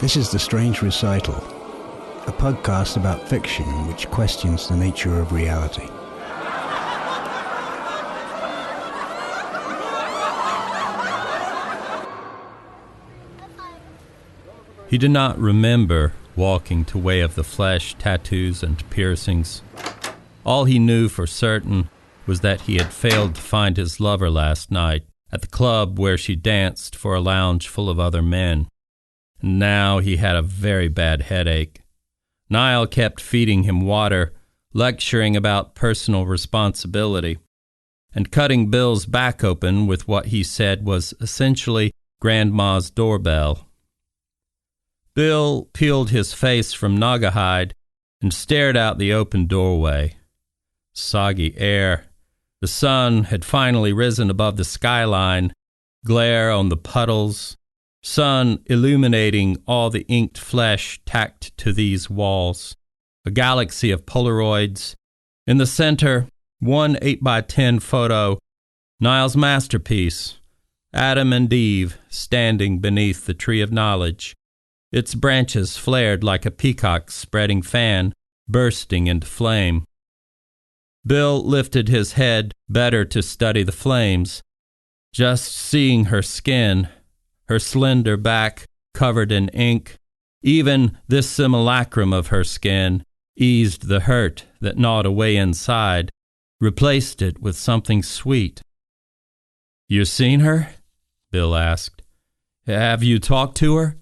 This is The Strange Recital, a podcast about fiction which questions the nature of reality. He did not remember walking to Way of the Flesh, tattoos and piercings. All he knew for certain was that he had failed to find his lover last night at the club where she danced for a lounge full of other men. And now he had a very bad headache. Niall kept feeding him water, lecturing about personal responsibility, and cutting Bill's back open with what he said was essentially Grandma's doorbell. Bill peeled his face from Naugahyde and stared out the open doorway. Soggy air. The sun had finally risen above the skyline, glare on the puddles, sun illuminating all the inked flesh tacked to these walls. A galaxy of Polaroids. In the center, one 8x10 photo, Niall's masterpiece, Adam and Eve standing beneath the tree of knowledge. Its branches flared like a peacock's spreading fan, bursting into flame. Bill lifted his head better to study the flames. Just seeing her skin, her slender back covered in ink, even this simulacrum of her skin eased the hurt that gnawed away inside, replaced it with something sweet. "You seen her?" Bill asked. "Have you talked to her?"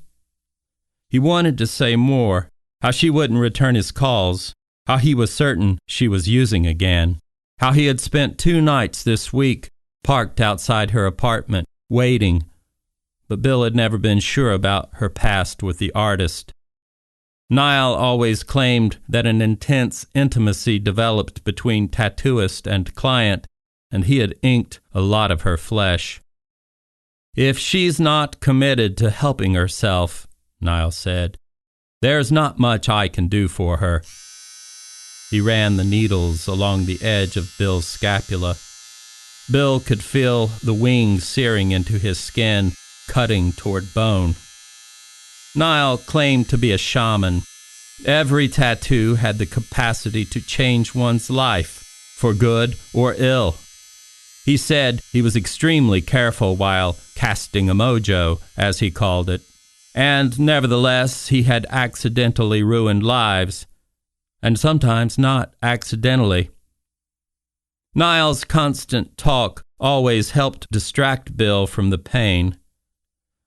He wanted to say more, how she wouldn't return his calls, how he was certain she was using again, how he had spent 2 nights this week parked outside her apartment, waiting. But Bill had never been sure about her past with the artist. Niall always claimed that an intense intimacy developed between tattooist and client, and he had inked a lot of her flesh. "If she's not committed to helping herself," Niall said, "there's not much I can do for her." He ran the needles along the edge of Bill's scapula. Bill could feel the wings searing into his skin, cutting toward bone. Niall claimed to be a shaman. Every tattoo had the capacity to change one's life, for good or ill. He said he was extremely careful while casting a mojo, as he called it. And nevertheless, he had accidentally ruined lives, and sometimes not accidentally. Niall's constant talk always helped distract Bill from the pain.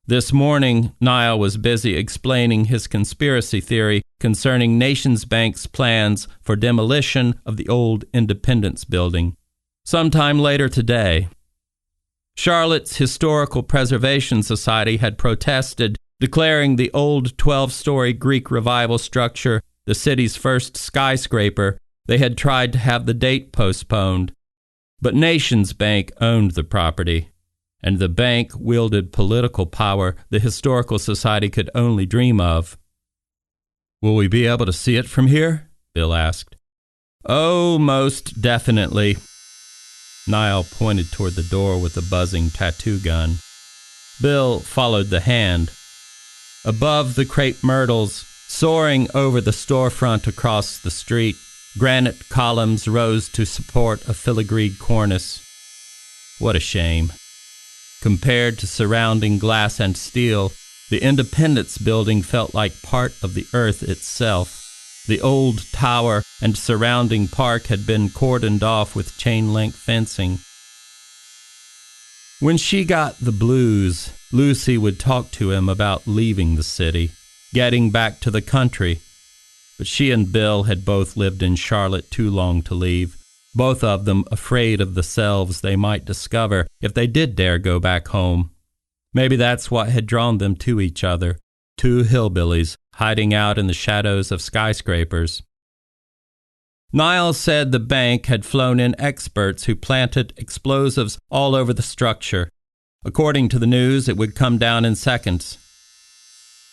This morning, Niall was busy explaining his conspiracy theory concerning Nations Bank's plans for demolition of the old Independence building. Sometime later today, Charlotte's Historical Preservation Society had protested, declaring the old 12-story Greek Revival structure the city's first skyscraper. They had tried to have the date postponed. But Nations Bank owned the property, and the bank wielded political power the Historical Society could only dream of. "Will we be able to see it from here?" Bill asked. "Oh, most definitely." Niall pointed toward the door with a buzzing tattoo gun. Bill followed the hand. Above the crepe myrtles, soaring over the storefront across the street, granite columns rose to support a filigreed cornice. What a shame. Compared to surrounding glass and steel, the Independence building felt like part of the earth itself. The old tower and surrounding park had been cordoned off with chain-link fencing. When she got the blues, Lucy would talk to him about leaving the city, getting back to the country. But she and Bill had both lived in Charlotte too long to leave, both of them afraid of the selves they might discover if they did dare go back home. Maybe that's what had drawn them to each other, 2 hillbillies hiding out in the shadows of skyscrapers. Niall said the bank had flown in experts who planted explosives all over the structure. According to the news, it would come down in seconds.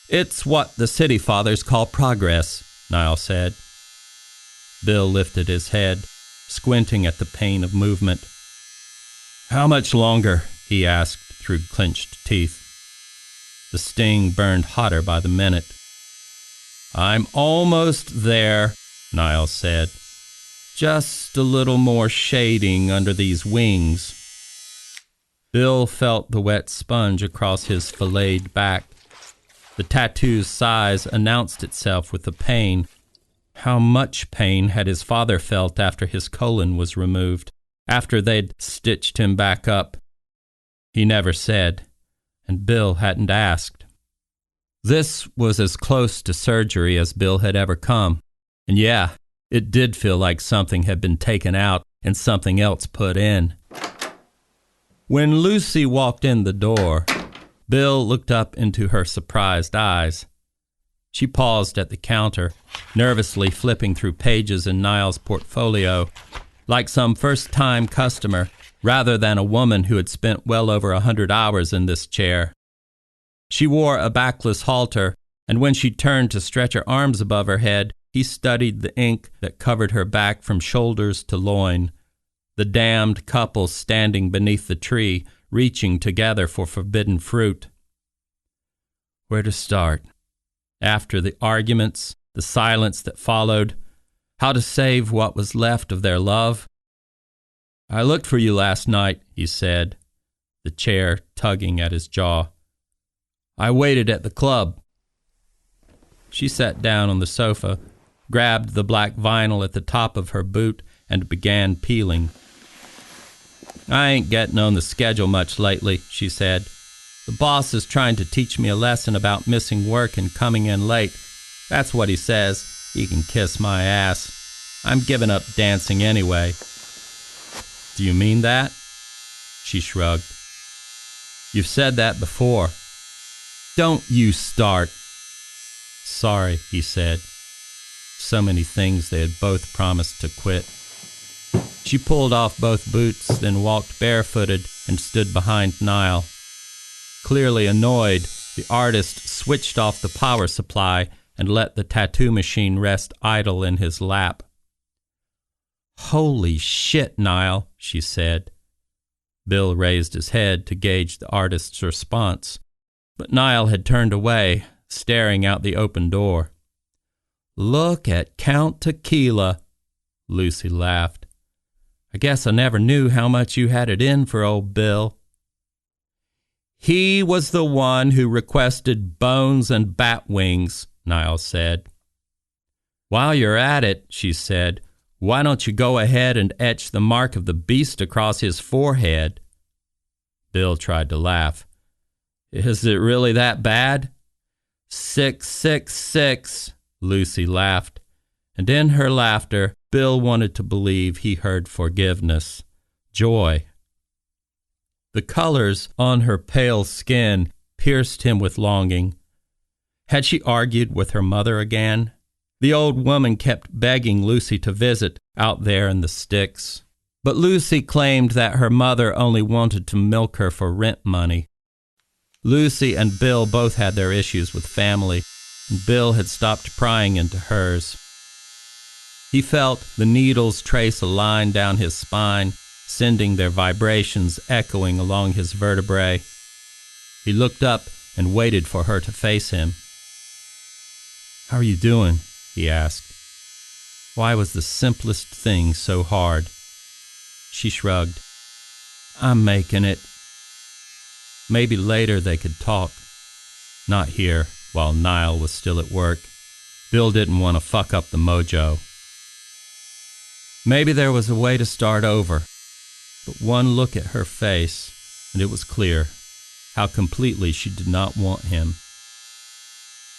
"It's what the city fathers call progress," Niall said. Bill lifted his head, squinting at the pain of movement. "How much longer?" he asked through clenched teeth. The sting burned hotter by the minute. "I'm almost there," Niles said. "Just a little more shading under these wings." Bill felt the wet sponge across his filleted back. The tattoo's size announced itself with the pain. How much pain had his father felt after his colon was removed, after they'd stitched him back up? He never said, and Bill hadn't asked. This was as close to surgery as Bill had ever come. And yeah, it did feel like something had been taken out and something else put in. When Lucy walked in the door, Bill looked up into her surprised eyes. She paused at the counter, nervously flipping through pages in Niles' portfolio, like some first-time customer, rather than a woman who had spent well over 100 hours in this chair. She wore a backless halter, and when she turned to stretch her arms above her head, he studied the ink that covered her back from shoulders to loin. The damned couple standing beneath the tree, reaching together for forbidden fruit. Where to start? After the arguments, the silence that followed, how to save what was left of their love? "I looked for you last night," he said, the chair tugging at his jaw. "I waited at the club." She sat down on the sofa, grabbed the black vinyl at the top of her boot, and began peeling. "I ain't getting on the schedule much lately," she said. "The boss is trying to teach me a lesson about missing work and coming in late. That's what he says. He can kiss my ass. I'm giving up dancing anyway." "Do you mean that?" She shrugged. "You've said that before." "Don't you start." "Sorry," he said. So many things they had both promised to quit. She pulled off both boots, then walked barefooted and stood behind Niall. Clearly annoyed, the artist switched off the power supply and let the tattoo machine rest idle in his lap. "Holy shit, Niall," she said. Bill raised his head to gauge the artist's response, but Niall had turned away, staring out the open door. "Look at Count Tequila," Lucy laughed. "I guess I never knew how much you had it in for old Bill." "He was the one who requested bones and bat wings," Niles said. "While you're at it," she said, "why don't you go ahead and etch the mark of the beast across his forehead?" Bill tried to laugh. "Is it really that bad?" 666, Lucy laughed, and in her laughter, Bill wanted to believe he heard forgiveness, joy. The colors on her pale skin pierced him with longing. Had she argued with her mother again? The old woman kept begging Lucy to visit out there in the sticks. But Lucy claimed that her mother only wanted to milk her for rent money. Lucy and Bill both had their issues with family, and Bill had stopped prying into hers. He felt the needles trace a line down his spine, sending their vibrations echoing along his vertebrae. He looked up and waited for her to face him. "How are you doing?" he asked. Why was the simplest thing so hard? She shrugged. "I'm making it." Maybe later they could talk. Not here, while Niall was still at work. Bill didn't want to fuck up the mojo. Maybe there was a way to start over. But one look at her face, and it was clear how completely she did not want him.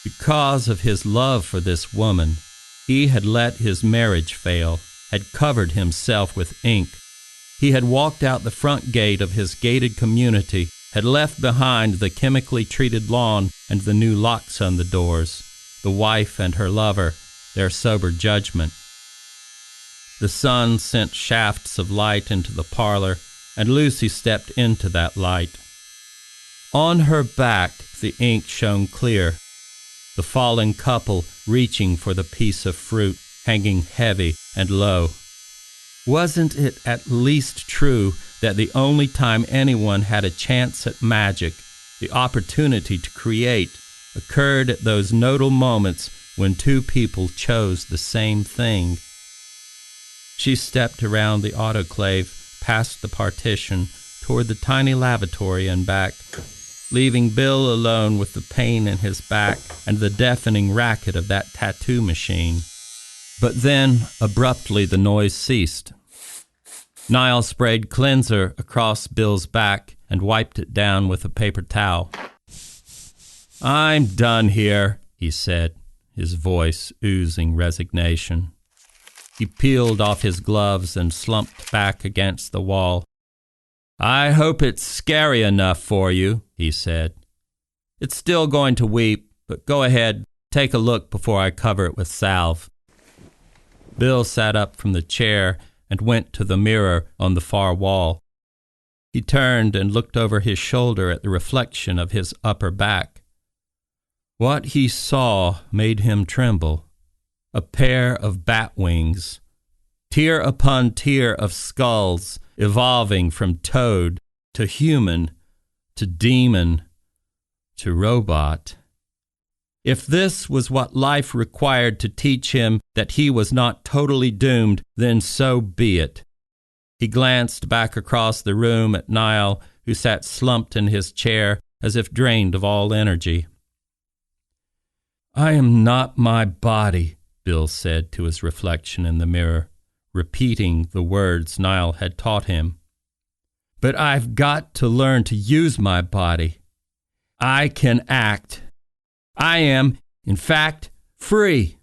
Because of his love for this woman, he had let his marriage fail, had covered himself with ink. He had walked out the front gate of his gated community, had left behind the chemically treated lawn and the new locks on the doors, the wife and her lover, their sober judgment. The sun sent shafts of light into the parlor, and Lucy stepped into that light. On her back, the ink shone clear, the fallen couple reaching for the piece of fruit, hanging heavy and low. Wasn't it at least true that the only time anyone had a chance at magic, the opportunity to create, occurred at those nodal moments when two people chose the same thing. She stepped around the autoclave, past the partition, toward the tiny lavatory and back, leaving Bill alone with the pain in his back and the deafening racket of that tattoo machine. But then, abruptly, the noise ceased. Niall sprayed cleanser across Bill's back and wiped it down with a paper towel. "I'm done here," he said, his voice oozing resignation. He peeled off his gloves and slumped back against the wall. "I hope it's scary enough for you," he said. "It's still going to weep, but go ahead, take a look before I cover it with salve." Bill sat up from the chair and went to the mirror on the far wall. He turned and looked over his shoulder at the reflection of his upper back. What he saw made him tremble. A pair of bat wings, tier upon tier of skulls, evolving from toad to human to demon to robot. If this was what life required to teach him that he was not totally doomed, then so be it. He glanced back across the room at Niall, who sat slumped in his chair as if drained of all energy. "I am not my body," Bill said to his reflection in the mirror, repeating the words Niall had taught him. "But I've got to learn to use my body. I can act. I am, in fact, free."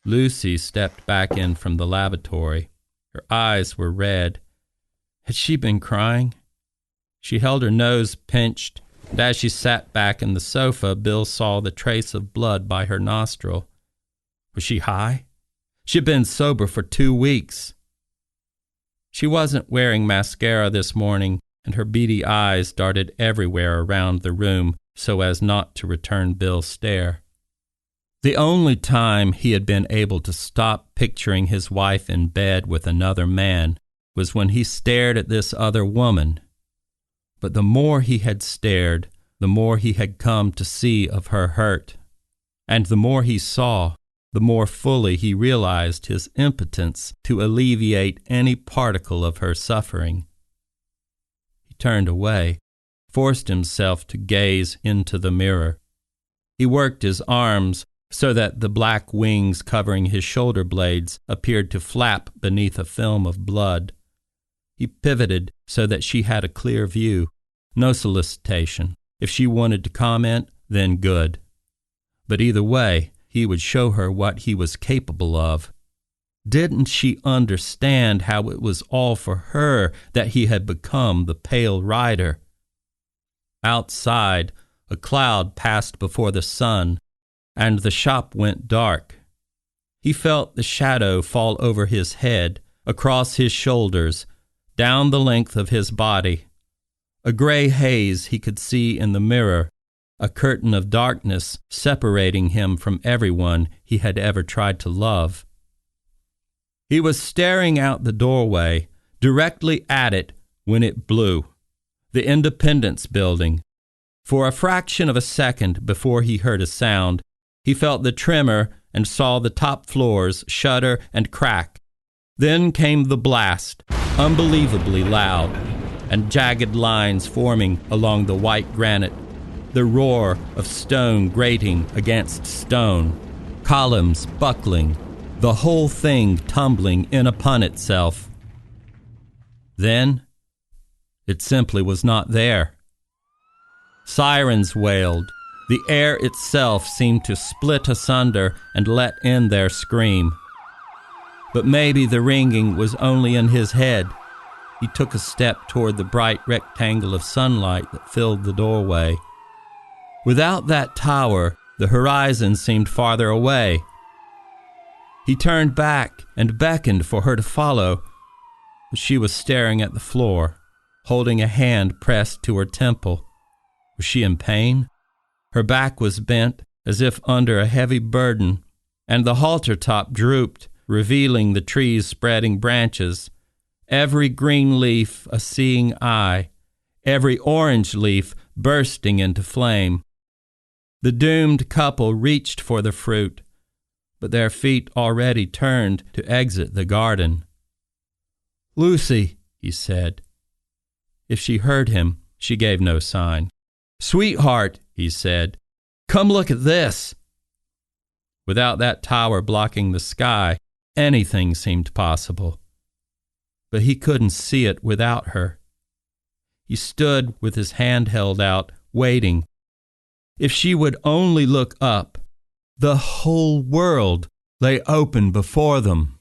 Lucy stepped back in from the lavatory. Her eyes were red. Had she been crying? She held her nose pinched, and as she sat back in the sofa, Bill saw the trace of blood by her nostril. Was she high? She'd been sober for 2 weeks. She wasn't wearing mascara this morning, and her beady eyes darted everywhere around the room so as not to return Bill's stare. The only time he had been able to stop picturing his wife in bed with another man was when he stared at this other woman. But the more he had stared, the more he had come to see of her hurt. And the more he saw, the more fully he realized his impotence to alleviate any particle of her suffering. He turned away, forced himself to gaze into the mirror. He worked his arms so that the black wings covering his shoulder blades appeared to flap beneath a film of blood. He pivoted so that she had a clear view. No solicitation. If she wanted to comment, then good. But either way, he would show her what he was capable of. Didn't she understand how it was all for her that he had become the Pale Rider? Outside, a cloud passed before the sun, and the shop went dark. He felt the shadow fall over his head, across his shoulders, down the length of his body. A gray haze he could see in the mirror, a curtain of darkness separating him from everyone he had ever tried to love. He was staring out the doorway, directly at it, when it blew. The Independence Building. For a fraction of a second before he heard a sound, he felt the tremor and saw the top floors shudder and crack. Then came the blast, unbelievably loud, and jagged lines forming along the white granite, the roar of stone grating against stone, columns buckling, the whole thing tumbling in upon itself. Then, it simply was not there. Sirens wailed. The air itself seemed to split asunder and let in their scream. But maybe the ringing was only in his head. He took a step toward the bright rectangle of sunlight that filled the doorway. Without that tower, the horizon seemed farther away. He turned back and beckoned for her to follow, but she was staring at the floor, holding a hand pressed to her temple. Was she in pain? Her back was bent, as if under a heavy burden, and the halter top drooped, revealing the tree's spreading branches. Every green leaf a seeing eye, every orange leaf bursting into flame. The doomed couple reached for the fruit, but their feet already turned to exit the garden. "Lucy," he said. If she heard him, she gave no sign. "Sweetheart," he said, "come look at this." Without that tower blocking the sky, anything seemed possible. But he couldn't see it without her. He stood with his hand held out, waiting. If she would only look up, the whole world lay open before them.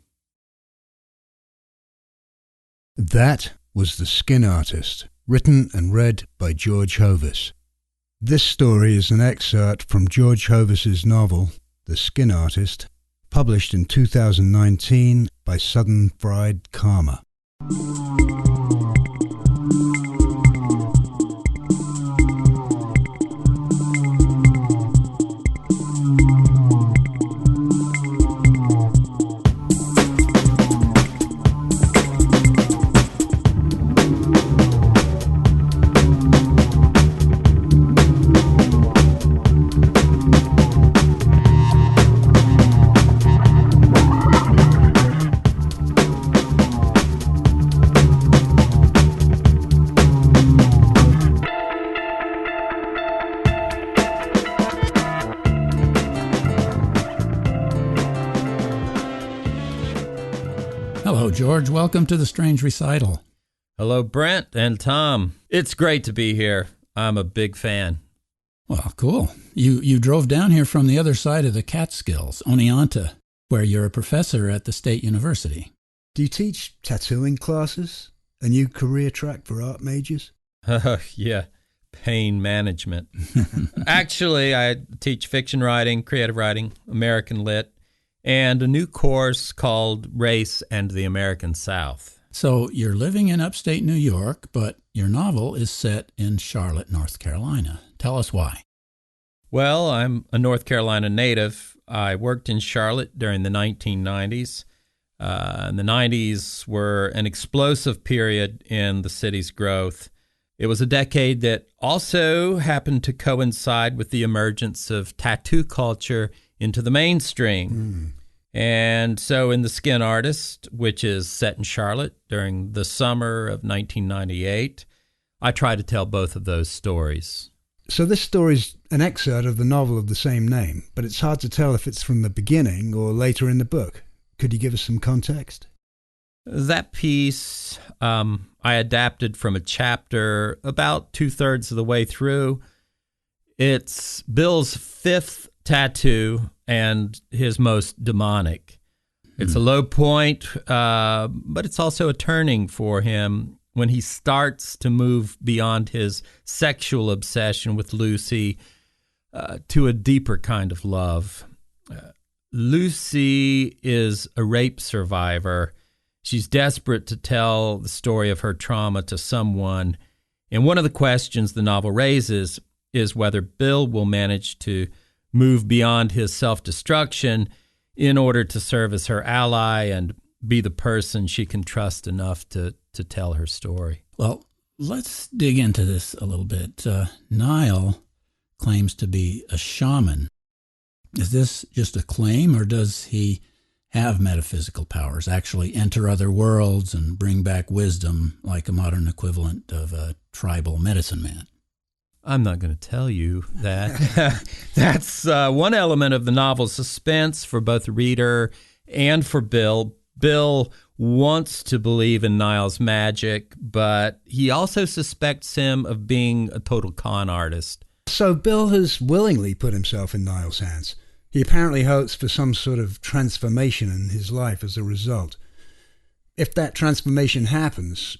That was The Skin Artist, written and read by George Hovis. This story is an excerpt from George Hovis's novel, The Skin Artist, published in 2019 by Southern Fried Karma. Hello, George. Welcome to the Strange Recital. Hello, Brent and Tom. It's great to be here. I'm a big fan. Well, cool. You drove down here from the other side of the Catskills, Oneonta, where you're a professor at the State University. Do you teach tattooing classes? A new career track for art majors? Yeah, pain management. Actually, I teach fiction writing, creative writing, American Lit, and a new course called Race and the American South. So you're living in upstate New York, but your novel is set in Charlotte, North Carolina. Tell us why. Well, I'm a North Carolina native. I worked in Charlotte during the 1990s. And the 90s were an explosive period in the city's growth. It was a decade that also happened to coincide with the emergence of tattoo culture into the mainstream. And so in The Skin Artist, which is set in Charlotte during the summer of 1998, I try to tell both of those stories. So this story's an excerpt of the novel of the same name, but it's hard to tell if it's from the beginning or later in the book. Could you give us some context? That piece I adapted from a chapter about 2/3 of the way through. It's Bill's fifth tattoo and his most demonic. It's a low point, but it's also a turning for him when he starts to move beyond his sexual obsession with Lucy to a deeper kind of love. Lucy is a rape survivor. She's desperate to tell the story of her trauma to someone. And one of the questions the novel raises is whether Bill will manage to move beyond his self-destruction in order to serve as her ally and be the person she can trust enough to tell her story. Well, let's dig into this a little bit. Niall claims to be a shaman. Is this just a claim, or does he have metaphysical powers, actually enter other worlds and bring back wisdom like a modern equivalent of a tribal medicine man? I'm not going to tell you that. That's one element of the novel's suspense for both the reader and for Bill. Bill wants to believe in Niall's magic, but he also suspects him of being a total con artist. So Bill has willingly put himself in Niall's hands. He apparently hopes for some sort of transformation in his life as a result. If that transformation happens,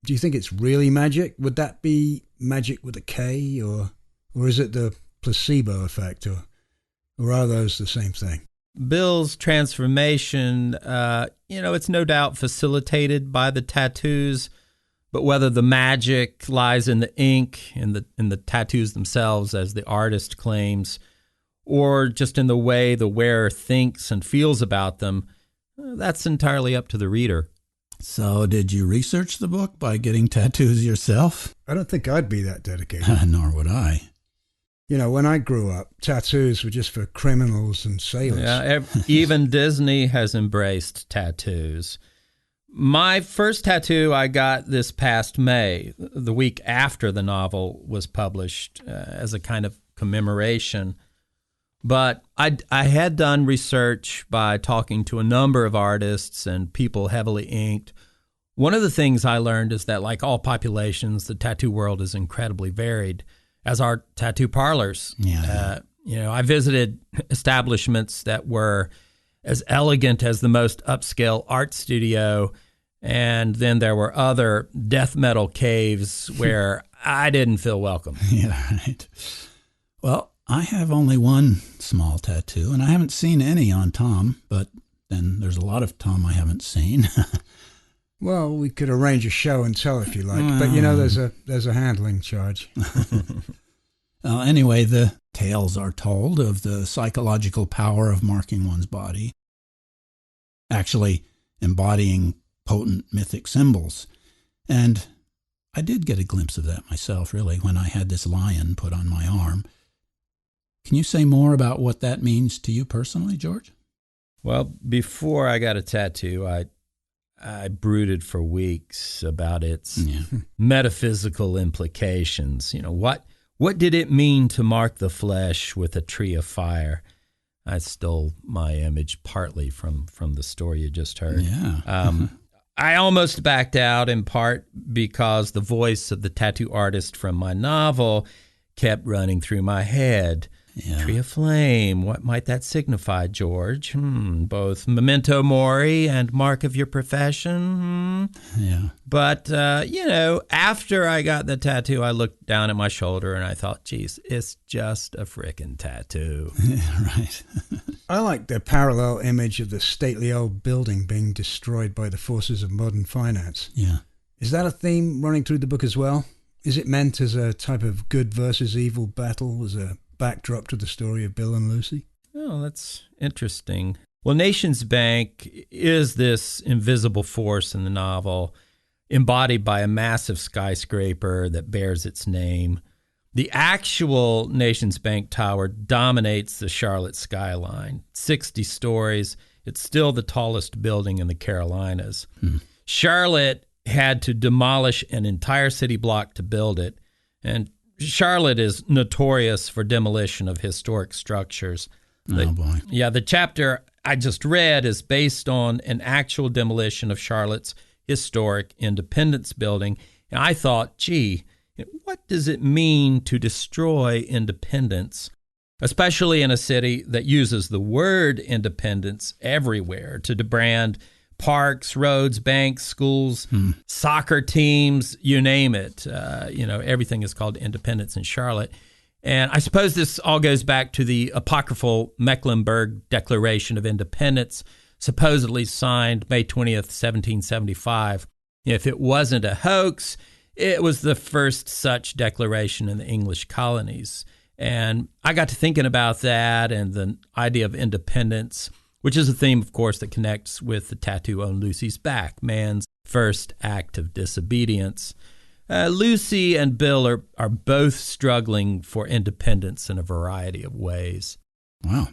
do you think it's really magic? Would that be magic with a K, or is it the placebo effect, or are those the same thing? Bill's transformation, it's no doubt facilitated by the tattoos, but whether the magic lies in the ink, in the tattoos themselves, as the artist claims, or just in the way the wearer thinks and feels about them, that's entirely up to the reader. So, did you research the book by getting tattoos yourself? I don't think I'd be that dedicated. Nor would I. You know, when I grew up, tattoos were just for criminals and sailors. Yeah, even Disney has embraced tattoos. My first tattoo I got this past May, the week after the novel was published, as a kind of commemoration. But I had done research by talking to a number of artists and people heavily inked. One of the things I learned is that, like all populations, the tattoo world is incredibly varied, as are tattoo parlors. Yeah. I visited establishments that were as elegant as the most upscale art studio, and then there were other death metal caves where I didn't feel welcome. Yeah, right. Well, I have only one small tattoo, and I haven't seen any on Tom, but then there's a lot of Tom I haven't seen. Well, we could arrange a show and tell if you like, but there's a handling charge. Anyway, the tales are told of the psychological power of marking one's body, actually embodying potent mythic symbols. And I did get a glimpse of that myself, really, when I had this lion put on my arm. Can you say more about what that means to you personally, George? Well, before I got a tattoo, I brooded for weeks about its metaphysical implications. What did it mean to mark the flesh with a tree of fire? I stole my image partly from the story you just heard. Yeah. I almost backed out, in part because the voice of the tattoo artist from my novel kept running through my head. Yeah. Tree of flame, what might that signify, George? Both memento mori and mark of your profession. Yeah. But, after I got the tattoo, I looked down at my shoulder and I thought, geez, it's just a frickin' tattoo. Yeah, right. I like the parallel image of the stately old building being destroyed by the forces of modern finance. Yeah. Is that a theme running through the book as well? Is it meant as a type of good versus evil battle, as a backdrop to the story of Bill and Lucy? Oh, that's interesting. Well, Nations Bank is this invisible force in the novel, embodied by a massive skyscraper that bears its name. The actual Nations Bank Tower dominates the Charlotte skyline. 60 stories. It's still the tallest building in the Carolinas. Charlotte had to demolish an entire city block to build it, and Charlotte is notorious for demolition of historic structures. Oh, boy. Yeah, the chapter I just read is based on an actual demolition of Charlotte's historic Independence building. And I thought, gee, what does it mean to destroy independence, especially in a city that uses the word independence everywhere to brand parks, roads, banks, schools, soccer teams, you name it. Everything is called independence in Charlotte. And I suppose this all goes back to the apocryphal Mecklenburg Declaration of Independence, supposedly signed May 20th, 1775. If it wasn't a hoax, it was the first such declaration in the English colonies. And I got to thinking about that and the idea of independence, which is a theme, of course, that connects with the tattoo on Lucy's back, man's first act of disobedience. Lucy and Bill are both struggling for independence in a variety of ways. Wow.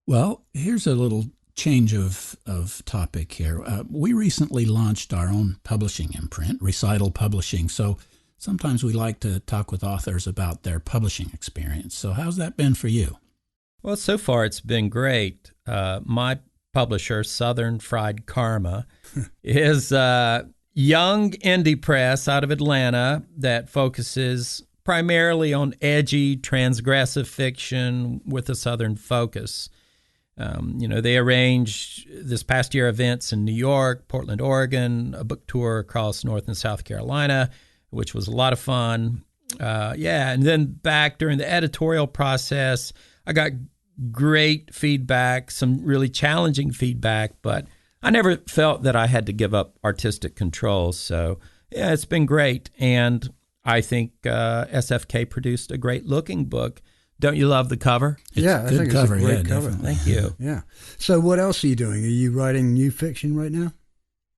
Well, here's a little change of topic here. We recently launched our own publishing imprint, Recital Publishing, so sometimes we like to talk with authors about their publishing experience. So how's that been for you? Well, so far it's been great. My publisher, Southern Fried Karma, is a young indie press out of Atlanta that focuses primarily on edgy, transgressive fiction with a Southern focus. They arranged this past year events in New York, Portland, Oregon, a book tour across North and South Carolina, which was a lot of fun. And then back during the editorial process, I got great feedback, some really challenging feedback, but I never felt that I had to give up artistic control. So, yeah, it's been great. And I think SFK produced a great looking book. Don't you love the cover? I think cover. It's a great Yeah, cover. definitely. Thank you. Yeah. So what else are you doing? Are you writing new fiction right now?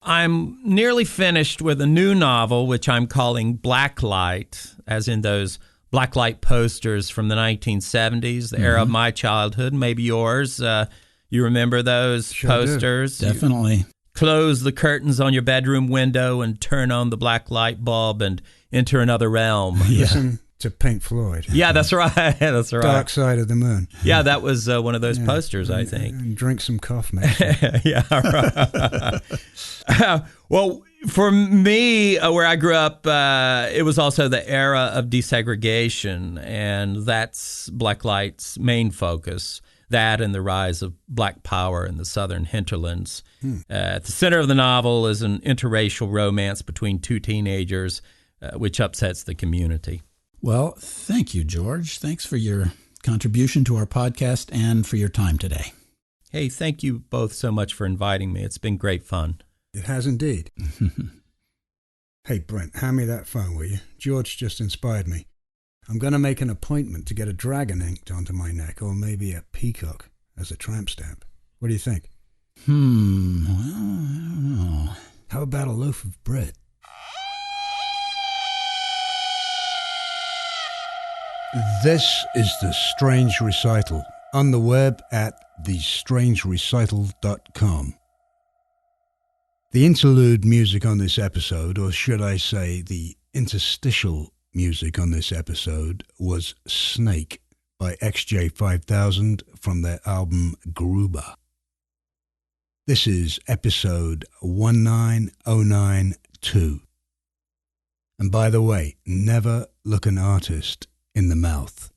I'm nearly finished with a new novel, which I'm calling Blacklight, as in those blacklight posters from the 1970s, the era of my childhood, maybe yours. You remember those posters? Definitely. Close the curtains on your bedroom window and turn on the black light bulb and enter another realm. Listen to Pink Floyd. Yeah, that's right. That's right. Dark Side of the Moon. Yeah, that was one of those posters, I think. And drink some coffee. Yeah, right. Well, for me, where I grew up, it was also the era of desegregation, and that's Blacklight's main focus, that and the rise of black power in the southern hinterlands. At the center of the novel is an interracial romance between two teenagers, which upsets the community. Well, thank you, George. Thanks for your contribution to our podcast and for your time today. Hey, thank you both so much for inviting me. It's been great fun. It has indeed. Hey, Brent, hand me that phone, will you? George just inspired me. I'm going to make an appointment to get a dragon inked onto my neck, or maybe a peacock as a tramp stamp. What do you think? Well, I don't know. How about a loaf of bread? This is The Strange Recital, on the web at thestrangerecital.com. The interlude music on this episode, or should I say the interstitial music on this episode, was Snake by XJ5000 from their album Gruber. This is episode 19092. And by the way, never look an artist in the mouth.